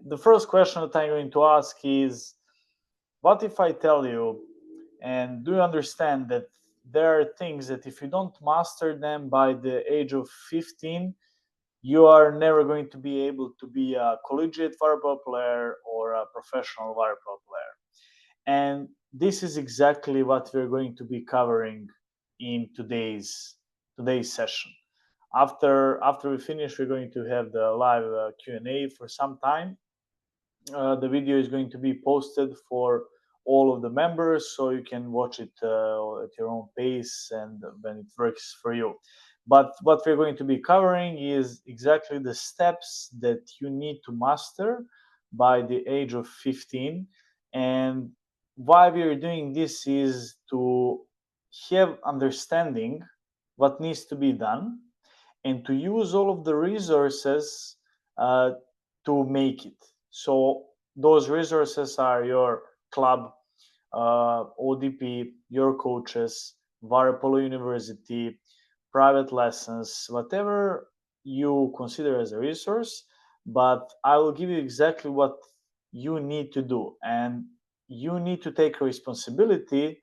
The first question that I'm going to ask is, what if I tell you, and do you understand that there are things that if you don't master them by the age of 15, you are never going to be able to be a collegiate Waterpolo player or a professional Waterpolo player. And this is exactly what we're going to be covering in today's session. After we finish, we're going to have the live Q&A for some time. The video is going to be posted for all of the members, so you can watch it at your own pace and when it works for you. But what we're going to be covering is exactly the steps that you need to master by the age of 15. And why we are doing this is to have understanding what needs to be done and to use all of the resources to make it. So those resources are your club, ODP, your coaches, Waterpolo University, private lessons, whatever you consider as a resource. But I will give you exactly what you need to do, and you need to take responsibility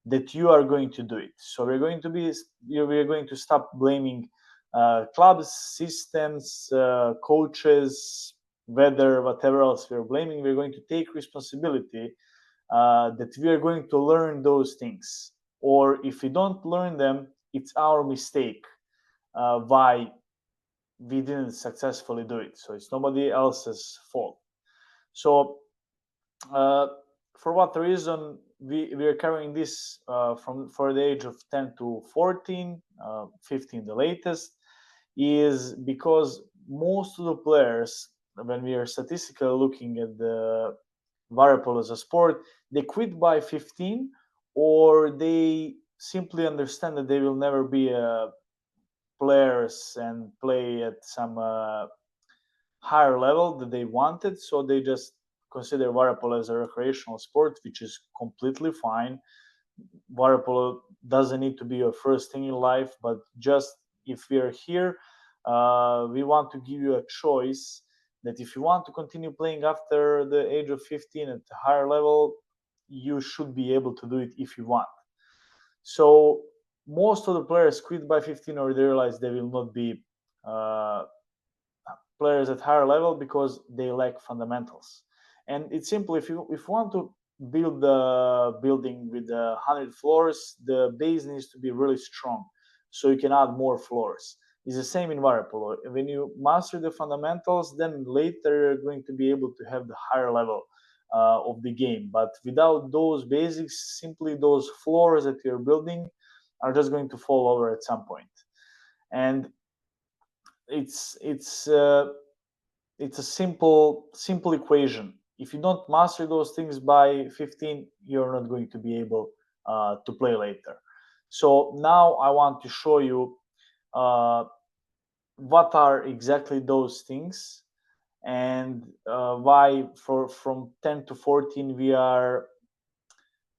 that you are going to do it. So we're going to stop blaming clubs, systems, coaches, weather, whatever else we're blaming. We're going to take responsibility that we are going to learn those things. Or if we don't learn them, it's our mistake why we didn't successfully do it. So it's nobody else's fault. So for what reason we are carrying this for the age of 10 to 14, 15 the latest, is because most of the players, when we are statistically looking at the Waterpolo as a sport, they quit by 15, or they simply understand that they will never be players and play at some higher level that they wanted, so they just consider Waterpolo as a recreational sport, which is completely fine. Waterpolo doesn't need to be your first thing in life, but just if we are here, we want to give you a choice that if you want to continue playing after the age of 15 at a higher level, you should be able to do it if you want. So most of the players quit by 15, or they realize they will not be players at higher level because they lack fundamentals. And it's simple. If you want to build the building with 100 floors, the base needs to be really strong, so you can add more floors. It's the same in Waterpolo. When you master the fundamentals, then later you're going to be able to have the higher level of the game. But without those basics, simply those floors that you're building are just going to fall over at some point. And it's a simple equation. If you don't master those things by 15, you're not going to be able to play later. So now I want to show you what are exactly those things, and why from 10 to 14 we are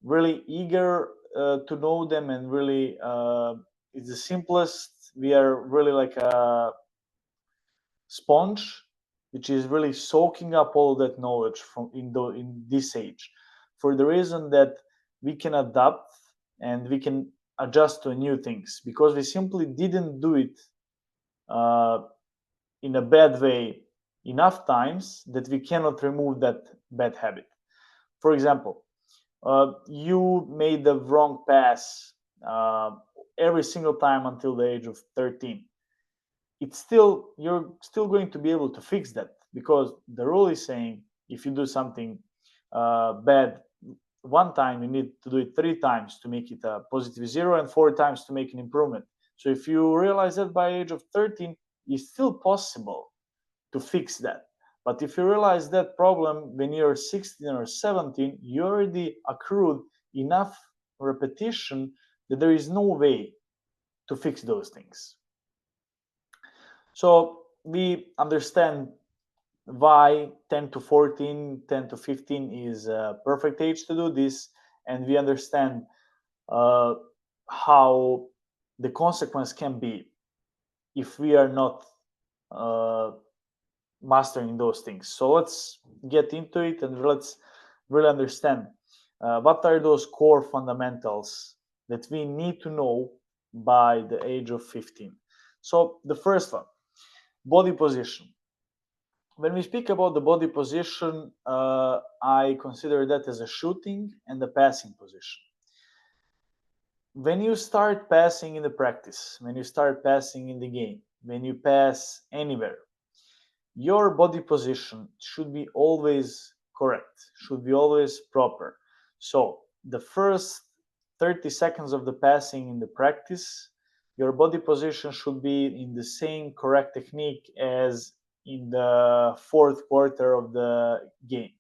really eager to know them, and really it's the simplest. We are really like a sponge which is really soaking up all that knowledge from in this age, for the reason that we can adapt and we can adjust to new things, because we simply didn't do it in a bad way enough times that we cannot remove that bad habit. For example, you made the wrong pass every single time until the age of 13. You're still going to be able to fix that, because the rule is saying if you do something bad one time, you need to do it 3 times to make it a positive 0, and 4 times to make an improvement. So if you realize that by age of 13, it's still possible to fix that. But if you realize that problem when you're 16 or 17, you already accrued enough repetition that there is no way to fix those things. So we understand why 10 to 14, 10 to 15 is a perfect age to do this, and we understand how the consequence can be if we are not mastering those things. So let's get into it and let's really understand what are those core fundamentals that we need to know by the age of 15. So the first one, body position. When we speak about the body position, I consider that as a shooting and a passing position. When you start passing in the practice, when you start passing in the game, when you pass anywhere, your body position should be always correct, should be always proper. So the first 30 seconds of the passing in the practice, your body position should be in the same correct technique as in the fourth quarter of the game,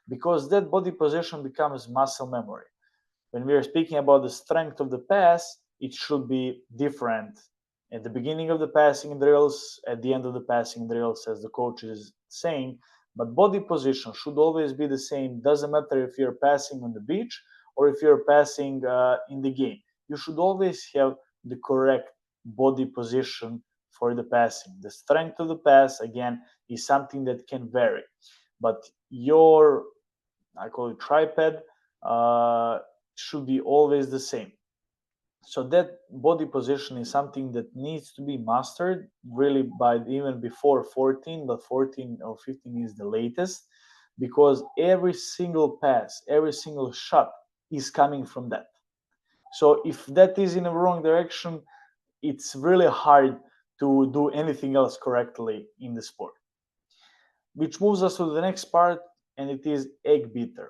because that body position becomes muscle memory. When we are speaking about the strength of the pass, it should be different at the beginning of the passing drills, at the end of the passing drills, as the coach is saying. But body position should always be the same. Doesn't matter if you're passing on the beach or if you're passing in the game. You should always have the correct body position for the passing. The strength of the pass, again, is something that can vary. But your, I call it tripod, should be always the same. So that body position is something that needs to be mastered really by even before 14, but 14 or 15 is the latest, because every single pass, every single shot is coming from that. So if that is in a wrong direction, it's really hard to do anything else correctly in the sport. Which moves us to the next part, and it is Eggbeater.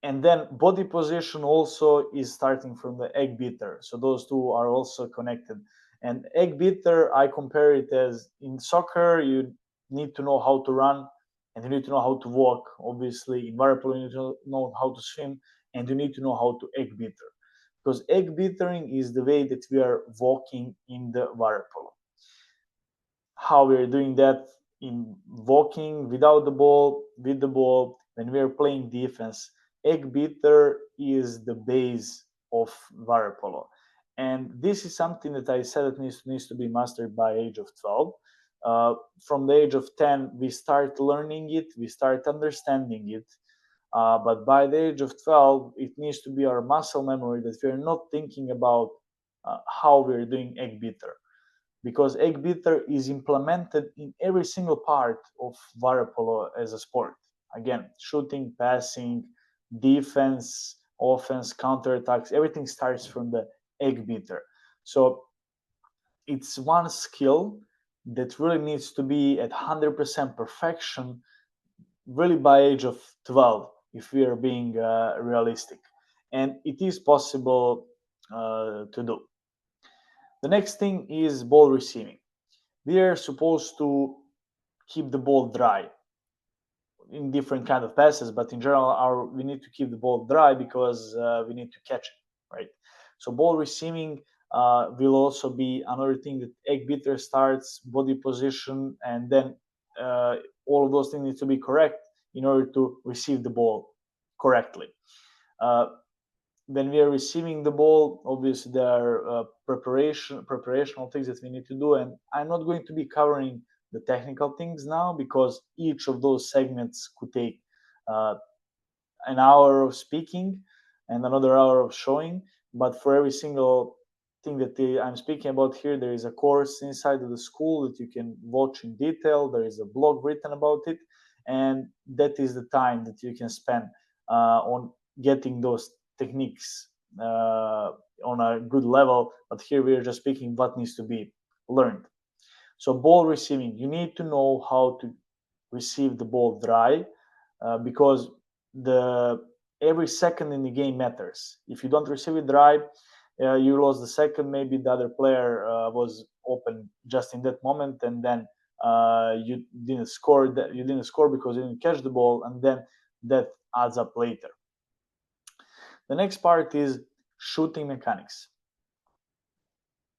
And then body position also is starting from the Eggbeater. So those two are also connected. And Eggbeater, I compare it as in soccer, you need to know how to run and you need to know how to walk. Obviously, in Waterpolo, you need to know how to swim and you need to know how to Eggbeater. Because Eggbeatering is the way that we are walking in the Waterpolo. How we are doing that in walking without the ball, with the ball, when we are playing defense. Eggbeater is the base of Waterpolo. And this is something that I said that needs to be mastered by age of 12. From the age of 10, we start learning it, we start understanding it. But by the age of 12, it needs to be our muscle memory that we're not thinking about how we're doing Eggbeater. Because Eggbeater is implemented in every single part of Waterpolo as a sport. Again, shooting, passing, defense, offense, counterattacks, everything starts from the Eggbeater. So it's one skill that really needs to be at 100% perfection really by age of 12 if we are being realistic. And it is possible to do. The next thing is ball receiving. We are supposed to keep the ball dry in different kind of passes, but in general, we need to keep the ball dry because we need to catch it, right? So ball receiving will also be another thing that Eggbeater starts, body position, and then all of those things need to be correct in order to receive the ball correctly. When we are receiving the ball, obviously there are preparational things that we need to do, and I'm not going to be covering the technical things now because each of those segments could take an hour of speaking and another hour of showing. But for every single thing that I'm speaking about here, there is a course inside of the school that you can watch in detail. There is a blog written about it, and that is the time that you can spend on getting those techniques on a good level. But here we are just speaking what needs to be learned. So ball receiving, you need to know how to receive the ball dry because every second in the game matters. If you don't receive it dry, you lost the second. Maybe the other player was open just in that moment, and then you didn't score. You didn't score because you didn't catch the ball, and then that adds up later. The next part is shooting mechanics.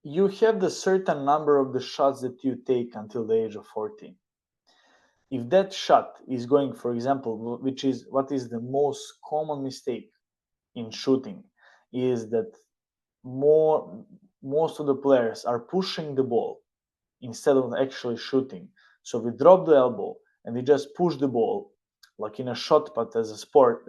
You have the certain number of the shots that you take until the age of 14. If that shot is going, for example, which is what is the most common mistake in shooting, is that most of the players are pushing the ball instead of actually shooting. So we drop the elbow and we just push the ball, like in a shot put. As a sport,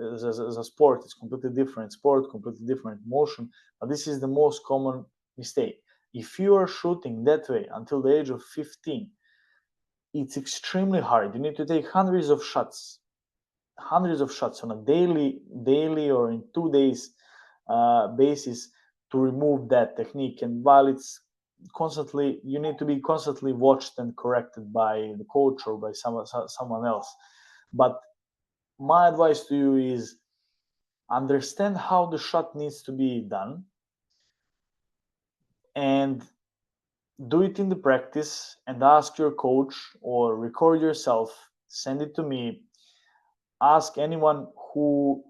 it's completely different sport, completely different motion. But this is the most common mistake. If you are shooting that way until the age of 15, it's extremely hard. You need to take hundreds of shots on a daily or in 2 days basis to remove that technique. And while it's constantly, you need to be constantly watched and corrected by the coach or by someone else. But my advice to you is understand how the shot needs to be done and do it in the practice, and ask your coach or record yourself, send it to me, ask anyone who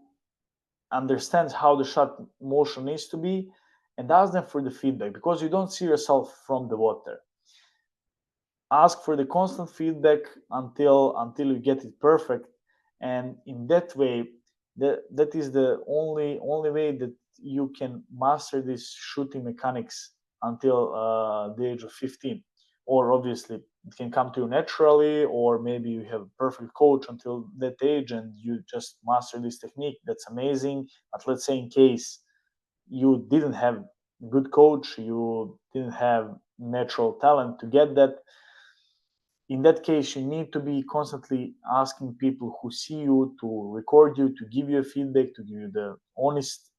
understands how the shot motion needs to be, and ask them for the feedback, because you don't see yourself from the water. Ask for the constant feedback until you get it perfect, and in that way, that is the only way that you can master this shooting mechanics until the age of 15. Or obviously it can come to you naturally, or maybe you have a perfect coach until that age and you just master this technique. That's amazing. But let's say in case you didn't have good coach, you didn't have natural talent to get that, in that case you need to be constantly asking people who see you to record you, to give you a feedback, to give you the honest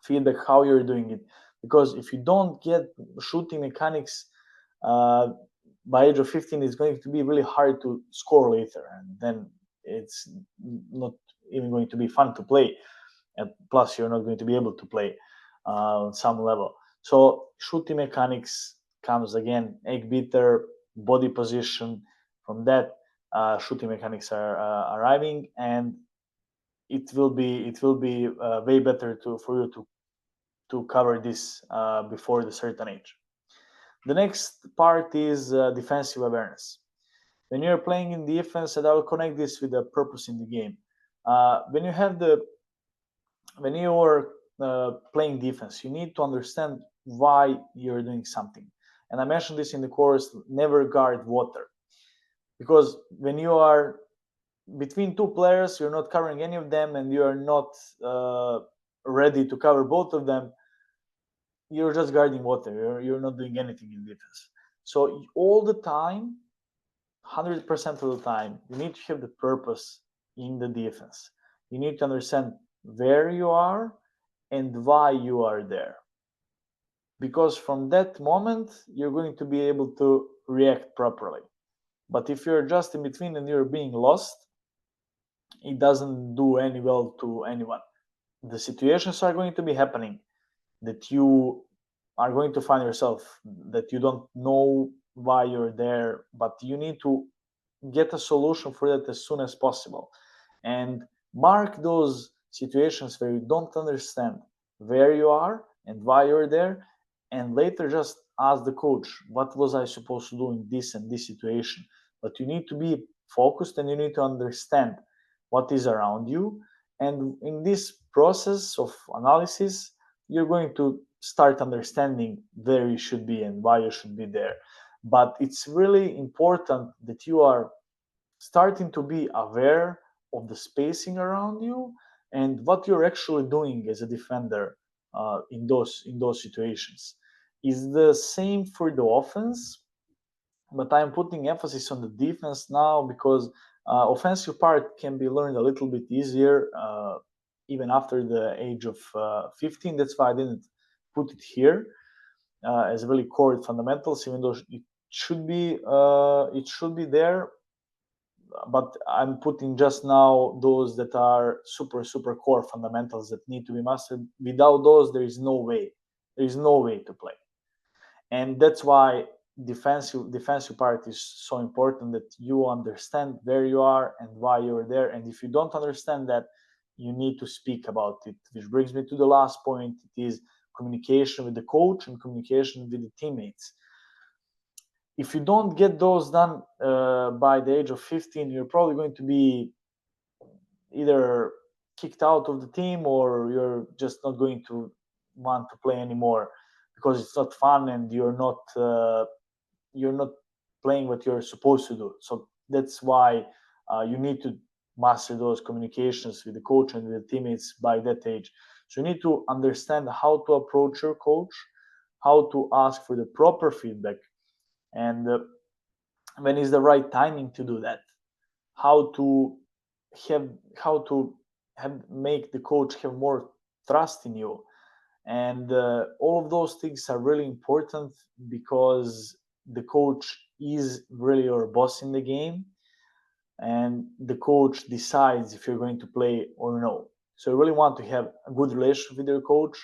feedback how you're doing it. Because if you don't get shooting mechanics by age of 15, it's going to be really hard to score later, and then it's not even going to be fun to play, and plus you're not going to be able to play on some level. So shooting mechanics comes again, Eggbeater, body position. From that, shooting mechanics are arriving, and it will be way better for you to cover this before the certain age. The next part is defensive awareness. When you're playing in defense, and I will connect this with the purpose in the game. When you are playing defense, you need to understand why you're doing something. And I mentioned this in the course, never guard water. Because when you are between two players, you're not covering any of them, and you are not ready to cover both of them, you're just guarding water. You're not doing anything in defense. So all the time, 100% of the time, you need to have the purpose in the defense. You need to understand where you are and why you are there. Because from that moment, you're going to be able to react properly. But if you're just in between and you're being lost, it doesn't do any well to anyone. The situations are going to be happening that you are going to find yourself that you don't know why you're there, but you need to get a solution for that as soon as possible, and mark those situations where you don't understand where you are and why you're there, and later just ask the coach, what was I supposed to do in this and this situation? But you need to be focused, and you need to understand what is around you, and in this process of analysis, you're going to start understanding where you should be and why you should be there. But it's really important that you are starting to be aware of the spacing around you and what you're actually doing as a defender in those situations. Is the same for the offense, but I'm putting emphasis on the defense now, because offensive part can be learned a little bit easier even after the age of 15. That's why I didn't put it here as really core fundamentals, even though it should be there. But I'm putting just now those that are super core fundamentals that need to be mastered. Without those, there is no way to play. And that's why defensive part is so important, that you understand where you are and why you're there. And if you don't understand that, you need to speak about it, which brings me to the last point. It is communication with the coach and communication with the teammates. If you don't get those done by the age of 15, you're probably going to be either kicked out of the team, or you're just not going to want to play anymore, because it's not fun and you're not playing what you're supposed to do. So that's why you need to master those communications with the coach and with the teammates by that age. So you need to understand how to approach your coach, how to ask for the proper feedback, and when is the right timing to do that, how to make the coach have more trust in you. And all of those things are really important because the coach is really your boss in the game, and the coach decides if you're going to play or no. So you really want to have a good relationship with your coach.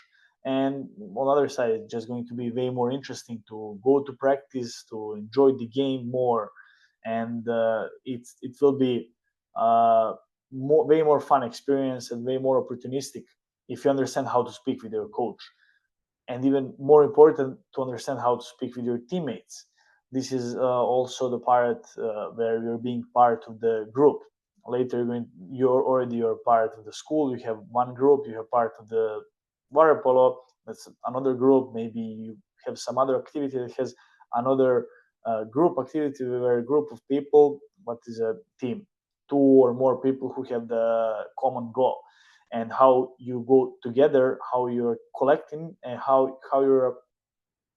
And on the other side, it's just going to be way more interesting to go to practice, to enjoy the game more, and it will be way more fun experience and way more opportunistic if you understand how to speak with your coach. And even more important, to understand how to speak with your teammates. This is also the part where you're being part of the group. Later, you're part of the school. You have one group. You have part of the Waterpolo. That's another group. Maybe you have some other activity that has another group activity where a group of people. What is a team? Two or more people who have the common goal, and how you go together, how you're collecting, and how you're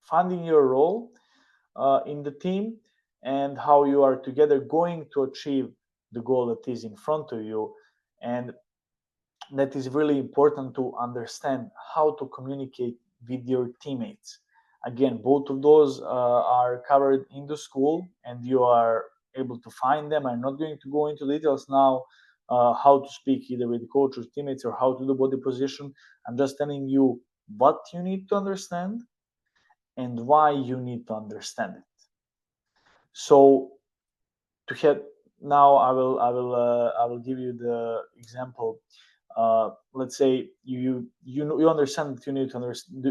finding your role in the team, and how you are together going to achieve the goal that is in front of you. And that is really important to understand how to communicate with your teammates. Again, both of those are covered in the school, and you are able to find them. I'm not going to go into details now how to speak either with the coach or teammates or how to do body position. I'm just telling you what you need to understand and why you need to understand it. So to have now, I will give you the example. Let's say you understand that you need to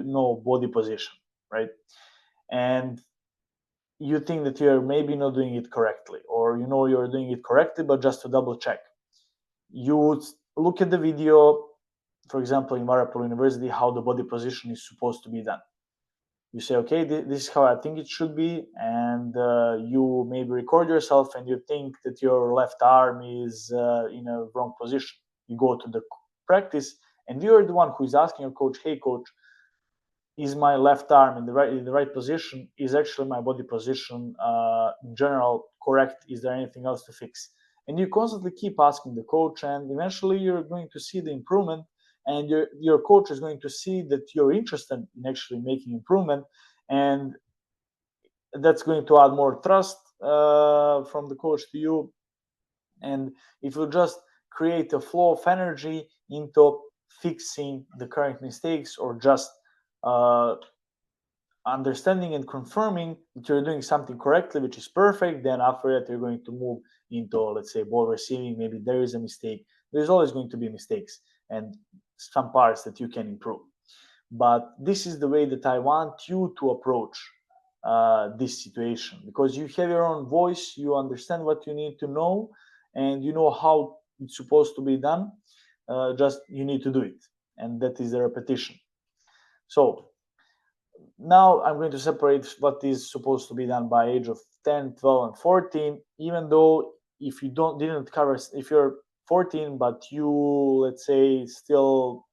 know body position, right? And you think that you're maybe not doing it correctly, or you're doing it correctly, but just to double check, you would look at the video, for example, in Waterpolo University, how the body position is supposed to be done. You say, okay, this is how I think it should be, and you maybe record yourself, and you think that your left arm is in a wrong position. You go to the practice, and you're the one who is asking your coach, hey, coach, is my left arm in the right position? Is actually my body position in general correct? Is there anything else to fix? And you constantly keep asking the coach, and eventually you're going to see the improvement, and your coach is going to see that you're interested in actually making improvement, and that's going to add more trust from the coach to you, and it will just create a flow of energy into fixing the current mistakes, or just understanding and confirming that you're doing something correctly, which is perfect. Then after that, you're going to move into, let's say, ball receiving. Maybe there is a mistake. There's always going to be mistakes and some parts that you can improve. But this is the way that I want you to approach this situation, because you have your own voice, you understand what you need to know, and you know how it's supposed to be done. Just you need to do it, and that is the repetition. So now I'm going to separate what is supposed to be done by age of 10, 12, and 14, even though if you didn't cover, if you're 14, but you, let's say, still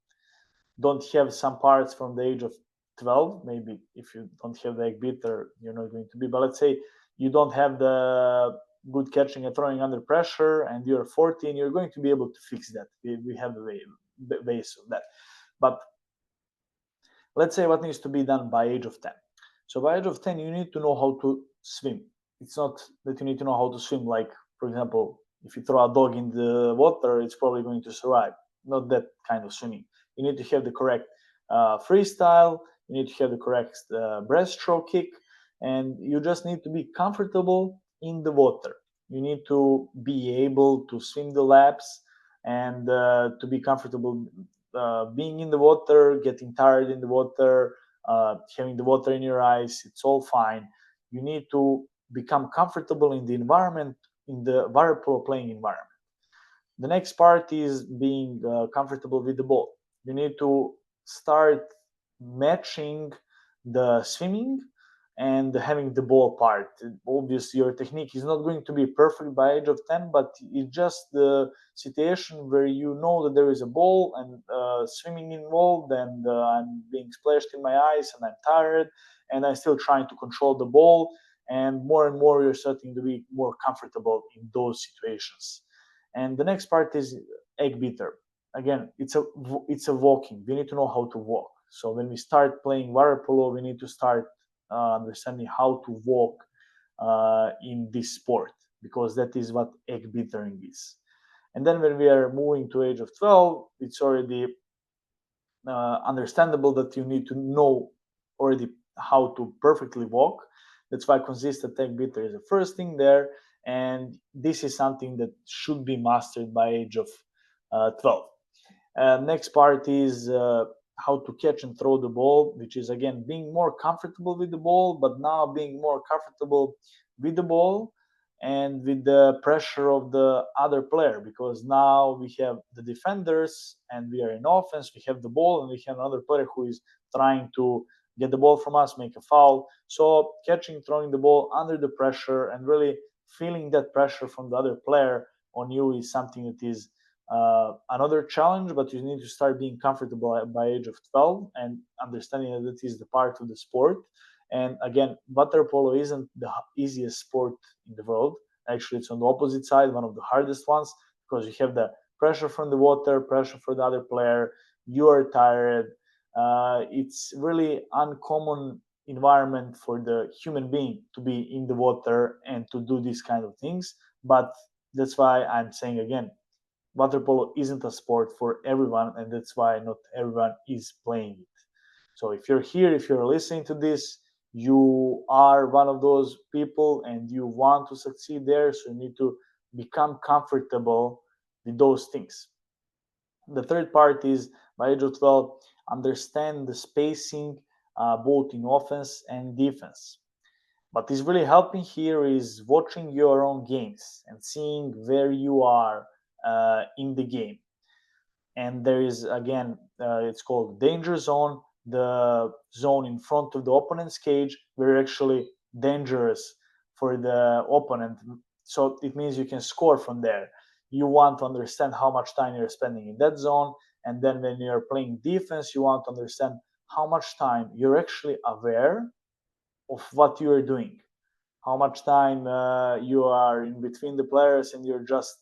don't have some parts from the age of 12, maybe if you don't have the Eggbeater, you're not going to be, but let's say you don't have the good catching and throwing under pressure, and you're 14, you're going to be able to fix that. We have a base of that. But let's say what needs to be done by age of 10. So by age of 10, you need to know how to swim. It's not that you need to know how to swim, like, for example, if you throw a dog in the water, it's probably going to survive. Not that kind of swimming. You need to have the correct freestyle, you need to have the correct breaststroke kick, and you just need to be comfortable in the water. You need to be able to swim the laps, and to be comfortable being in the water, getting tired in the water, having the water in your eyes. It's all fine. You need to become comfortable in the environment, in the Waterpolo playing environment. The next part is being comfortable with the ball. You need to start matching the swimming and having the ball part. Obviously, your technique is not going to be perfect by age of 10, but it's just the situation where you know that there is a ball and swimming involved, and I'm being splashed in my eyes and I'm tired, and I'm still trying to control the ball. And more you're starting to be more comfortable in those situations. And the next part is Eggbeater. Again, it's a walking. We need to know how to walk. So when we start playing Waterpolo, we need to start understanding how to walk in this sport, because that is what Eggbeatering is. And then when we are moving to age of 12, it's already understandable that you need to know already how to perfectly walk. That's why consistent Eggbeater is the first thing there, and this is something that should be mastered by age of 12. Next part is how to catch and throw the ball, which is again being more comfortable with the ball, but now being more comfortable with the ball and with the pressure of the other player, because now we have the defenders and we are in offense, we have the ball, and we have another player who is trying to get the ball from us, make a foul. So catching, throwing the ball under the pressure and really feeling that pressure from the other player on you is something that is another challenge, but you need to start being comfortable by age of 12 and understanding that it is the part of the sport. And again, water polo isn't the easiest sport in the world. Actually, it's on the opposite side, one of the hardest ones, because you have the pressure from the water, pressure for the other player, you are tired. It's really uncommon environment for the human being to be in the water and to do these kind of things. But that's why I'm saying again, water polo isn't a sport for everyone, and that's why not everyone is playing it. So if you're here, if you're listening to this, you are one of those people and you want to succeed there, so you need to become comfortable with those things. The third part is by age of 12, understand the spacing both in offense and defense. What is really helping here is watching your own games and seeing where you are in the game. And there is again, it's called danger zone, the zone in front of the opponent's cage, where actually dangerous for the opponent. So it means you can score from there. You want to understand how much time you're spending in that zone, and then when you're playing defense, you want to understand how much time you're actually aware of what you are doing, how much time you are in between the players and you're just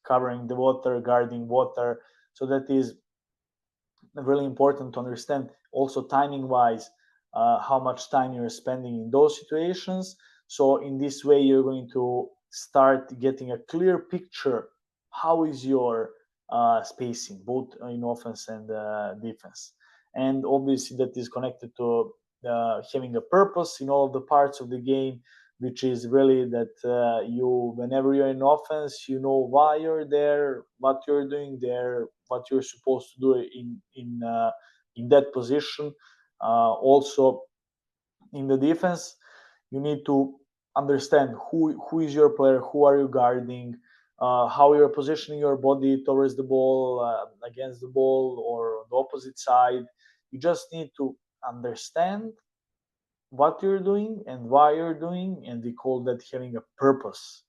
covering the water, guarding water. So that is really important to understand also timing wise how much time you're spending in those situations. So in this way you're going to start getting a clear picture how is your spacing both in offense and defense. And obviously that is connected to having a purpose in all of the parts of the game, which is really that you, whenever you're in offense, you know why you're there, what you're doing there, what you're supposed to do in that position. Also, in the defense, you need to understand who is your player, who are you guarding, how you're positioning your body towards the ball, against the ball, or on the opposite side. You just need to understand what you're doing and why you're doing, and we call that having a purpose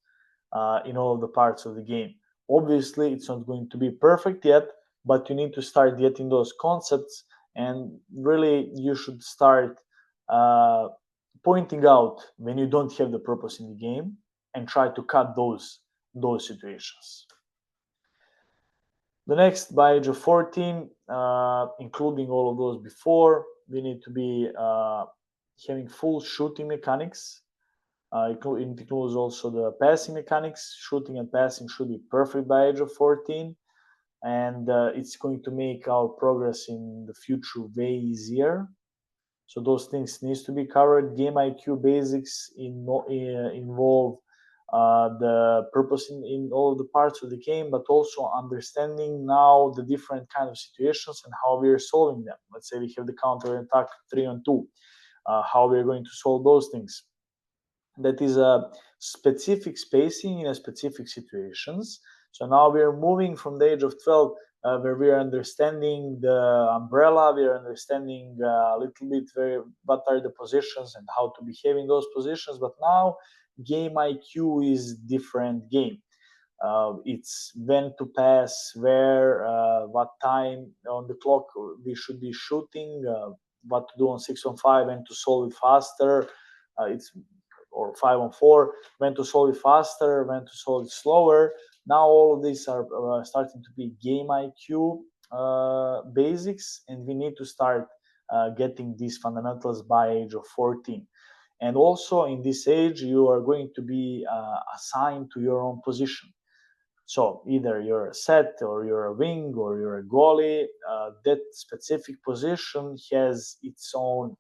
in all of the parts of the game. Obviously, it's not going to be perfect yet, but you need to start getting those concepts, and really, you should start pointing out when you don't have the purpose in the game and try to cut those situations. The next, by age of 14, including all of those before, we need to be having full shooting mechanics. It includes also the passing mechanics. Shooting and passing should be perfect by age of 14, and it's going to make our progress in the future way easier. So those things needs to be covered. Game IQ basics involve the purpose in all of the parts of the game, but also understanding now the different kind of situations and how we are solving them. Let's say we have the counter attack 3-on-2, how we are going to solve those things. That is a specific spacing in a specific situations. So now we are moving from the age of 12 where we are understanding the umbrella, we are understanding a little bit what are the positions and how to behave in those positions. But now game IQ is different game. It's when to pass, where, what time on the clock we should be shooting, what to do on 6-on-5, when to solve it faster, or 5-on-4, when to solve it faster, when to solve it slower. Now all of these are starting to be game IQ basics, and we need to start getting these fundamentals by age of 14. And also in this age, you are going to be assigned to your own position. So either you're a set, or you're a wing, or you're a goalie. That specific position has its own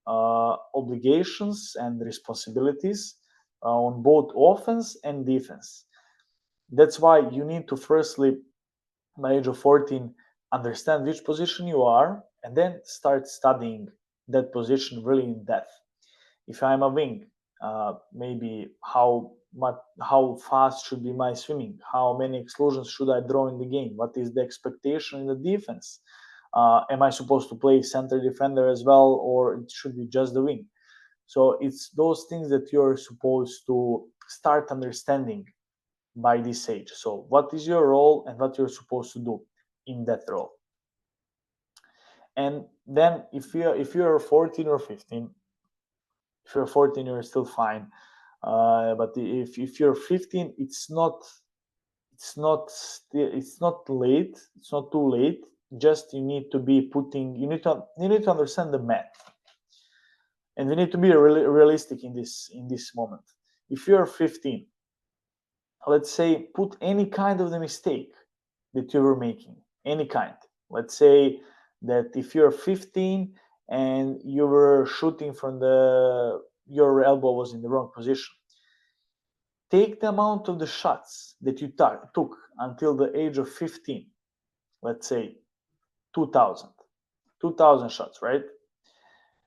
obligations and responsibilities on both offense and defense. That's why you need to firstly, by age of 14, understand which position you are, and then start studying that position really in depth. If I'm a wing, maybe how fast should be my swimming, how many exclusions should I draw in the game, what is the expectation in the defense, am I supposed to play center defender as well, or it should be just the wing? So it's those things that you're supposed to start understanding by this age. So what is your role and what you're supposed to do in that role? And then if you're 14 or 15, if you're 14, you're still fine. But if you're 15, it's not late. It's not too late. Just you need to understand the math, and we need to be realistic in this moment. If you're 15, let's say, put any kind of the mistake that you were making, any kind. Let's say that if you're 15 and you were shooting from your elbow was in the wrong position, take the amount of the shots that you took until the age of 15. Let's say 2,000 shots, right?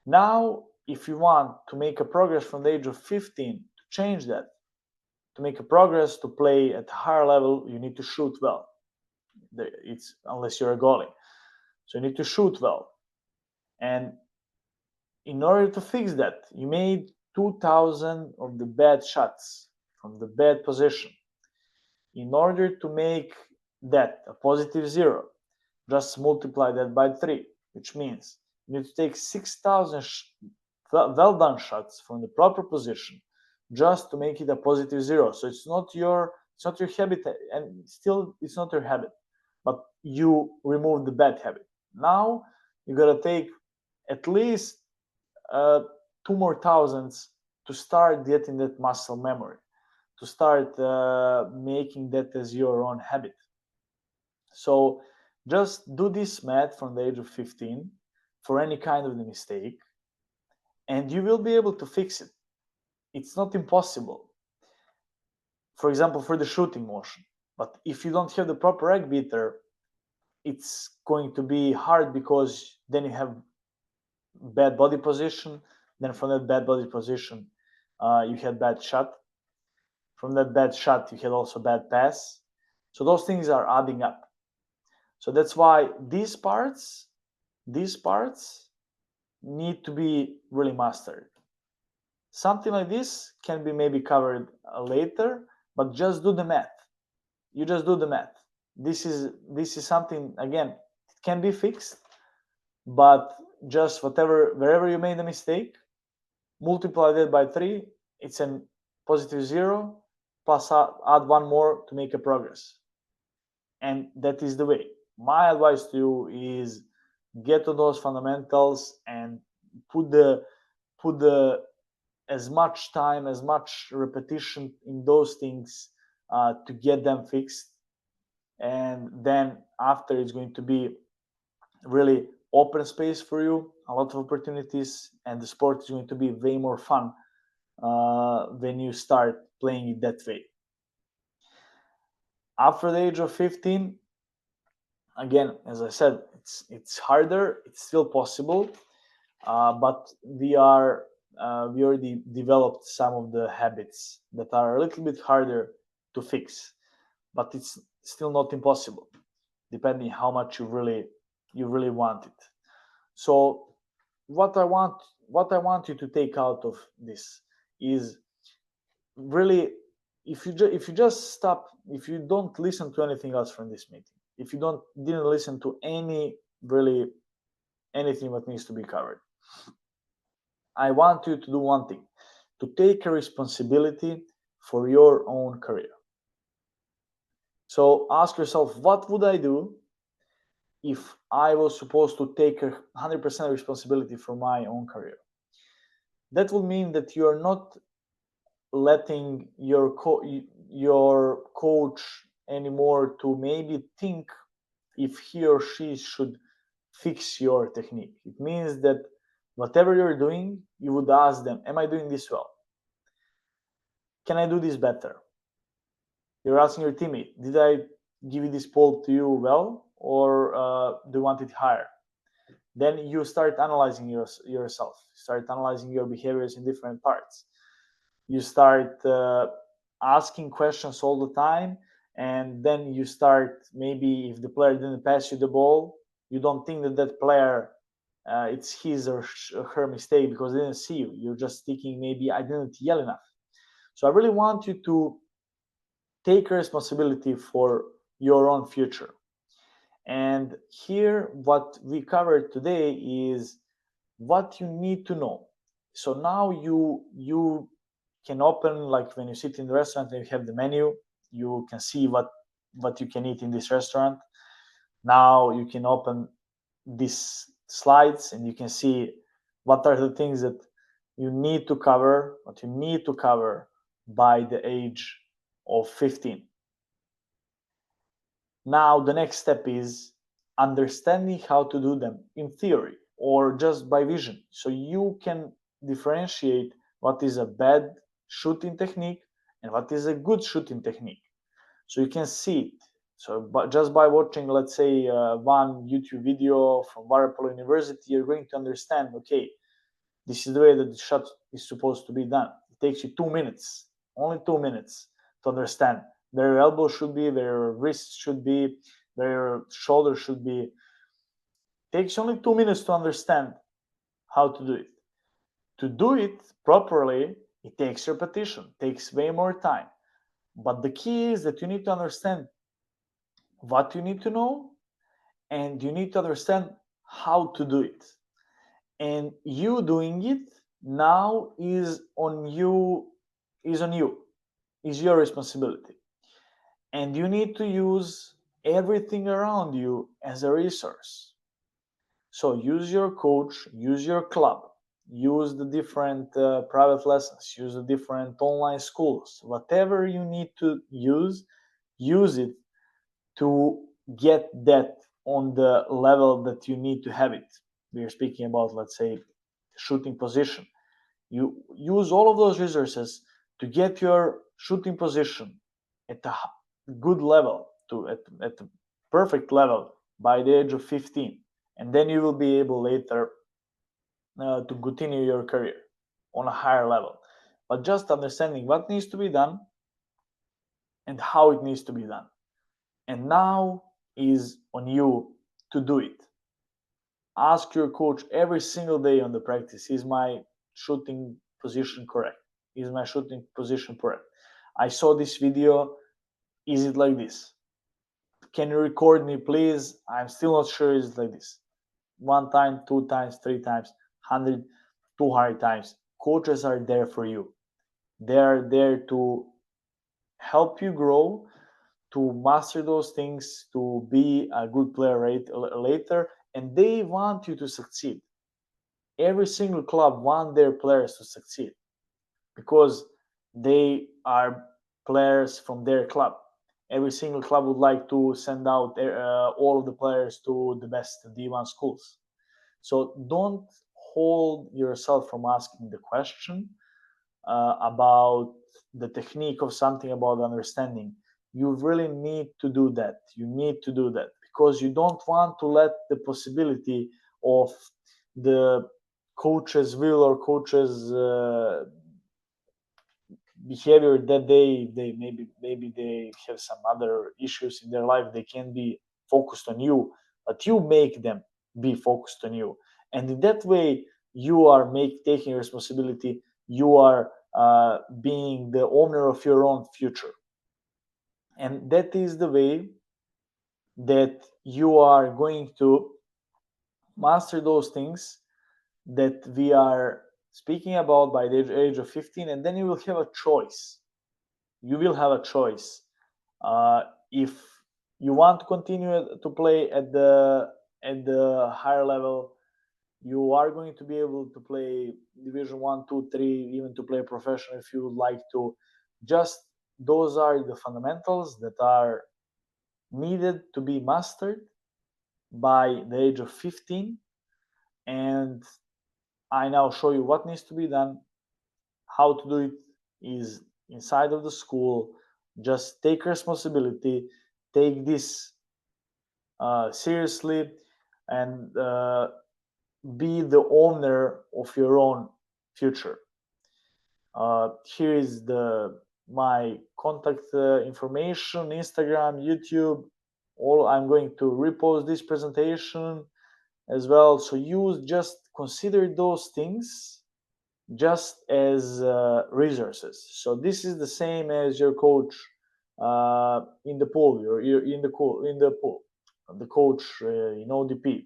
Now, if you want to make a progress from the age of 15, to change that, to make a progress, to play at a higher level, you need to shoot well. Unless you're a goalie. So you need to shoot well. And in order to fix that, you made 2,000 of the bad shots from the bad position. In order to make that a positive 0, just multiply that by 3, which means you need to take 6,000 well done shots from the proper position just to make it a positive 0. So it's not your habit, and still it's not your habit, but you remove the bad habit. Now you gotta take at least 2 more thousands to start getting that muscle memory, to start making that as your own habit. So just do this math from the age of 15 for any kind of the mistake, and you will be able to fix it. It's not impossible. For example, for the shooting motion. But if you don't have the proper Eggbeater, it's going to be hard, because then you have bad body position. Then from that bad body position, you had bad shot. From that bad shot, you had also bad pass. So those things are adding up. So that's why these parts need to be really mastered. Something like this can be maybe covered later, but just do the math. You just do the math. This is something, again, it can be fixed, but just wherever you made a mistake, multiply that by 3, it's a positive 0, plus add 1 more to make a progress. And that is the way. My advice to you is get to those fundamentals and put the as much time, as much repetition in those things to get them fixed. And then after, it's going to be really open space for you, a lot of opportunities, and the sport is going to be way more fun when you start playing it that way. After the age of 15, again, as I said, it's harder. It's still possible, but we already developed some of the habits that are a little bit harder to fix, but it's still not impossible. depending how much you really want it. So what I want you to take out of this is really, if you just stop, if you don't listen to anything else from this meeting, if you didn't listen to anything that needs to be covered, I want you to do one thing: to take a responsibility for your own career. So ask yourself, what would I do if I was supposed to take 100% responsibility for my own career? That would mean that you are not letting your coach anymore to maybe think if he or she should fix your technique. It means that whatever you're doing, you would ask them, am I doing this well? Can I do this better? You're asking your teammate, did I give you this pole to you well, or do you want it higher? Then you start analyzing yourself, start analyzing your behaviors in different parts. You start asking questions all the time, and then you start, maybe if the player didn't pass you the ball, you don't think that player it's his or her mistake because they didn't see you. You're just thinking, maybe I didn't yell enough. So I really want you to take responsibility for your own future. And here, what we covered today is what you need to know. So now you can open, like when you sit in the restaurant and you have the menu, you can see what you can eat in this restaurant. Now you can open these slides and you can see what are the things that you need to cover, what you need to cover by the age of 15. Now the next step is understanding how to do them in theory or just by vision, so you can differentiate what is a bad shooting technique and what is a good shooting technique, so you can see it. So just by watching, let's say, one YouTube video from Waterpolo University, you're going to understand, okay, this is the way that the shot is supposed to be done. It takes you 2 minutes, only 2 minutes, to understand where your elbow should be, where your wrist should be, where your shoulder should be. It takes only 2 minutes to understand how to do it. To do it properly, it takes repetition, takes way more time. But the key is that you need to understand what you need to know, and you need to understand how to do it. And you doing it now is your responsibility. And you need to use everything around you as a resource. So use your coach, use your club, use the different private lessons, use the different online schools, whatever you need to use it to get that on the level that you need to have it. We are speaking about, let's say, shooting position. You use all of those resources to get your shooting position at a good level, at a perfect level by the age of 15. And then you will be able later to continue your career on a higher level. But just understanding what needs to be done and how it needs to be done. And now is on you to do it. Ask your coach every single day on the practice, is my shooting position correct? Is my shooting position correct? I saw this video, is it like this? Can you record me, please? I'm still not sure it's like this. 1 time, 2 times, 3 times, 100, 200 times. Coaches are there for you. They are there to help you grow, to master those things, to be a good player later, and they want you to succeed. Every single club wants their players to succeed because they are players from their club. Every single club would like to send out all of the players to the best D1 schools. So don't hold yourself from asking the question about the technique of something, about understanding. You really need to do that. You need to do that because you don't want to let the possibility of the coach's will or coach's behavior that they maybe they have some other issues in their life. They can be focused on you, but you make them be focused on you. And in that way, you are taking responsibility. You are being the owner of your own future. And that is the way that you are going to master those things that we are speaking about by the age of 15. And then you will have a choice. You will have a choice. If you want to continue to play at the higher level, you are going to be able to play Division 1, 2, 3, even to play professional if you would like to. Just those are the fundamentals that are needed to be mastered by the age of 15. And I now show you what needs to be done. How to do it is inside of the school. Just take responsibility, take this seriously, and be the owner of your own future. Here is my contact information, Instagram, YouTube. I'm going to repost this presentation as well. So just consider those things just as resources. So this is the same as your coach in the pool, or in the pool, the coach in ODP.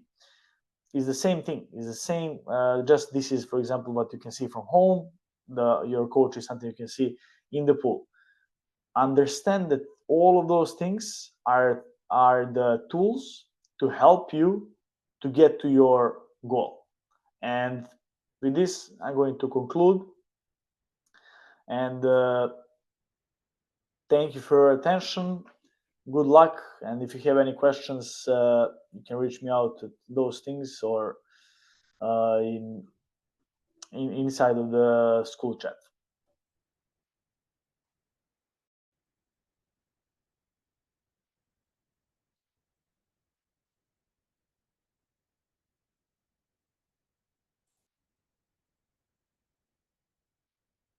Is the same thing. Is the same. Just this is, for example, what you can see from home. Your coach is something you can see in the pool. Understand that all of those things are the tools to help you to get to your goal. And with this, I'm going to conclude. And thank you for your attention. Good luck. And if you have any questions, you can reach me out at those things, or inside of the school chat.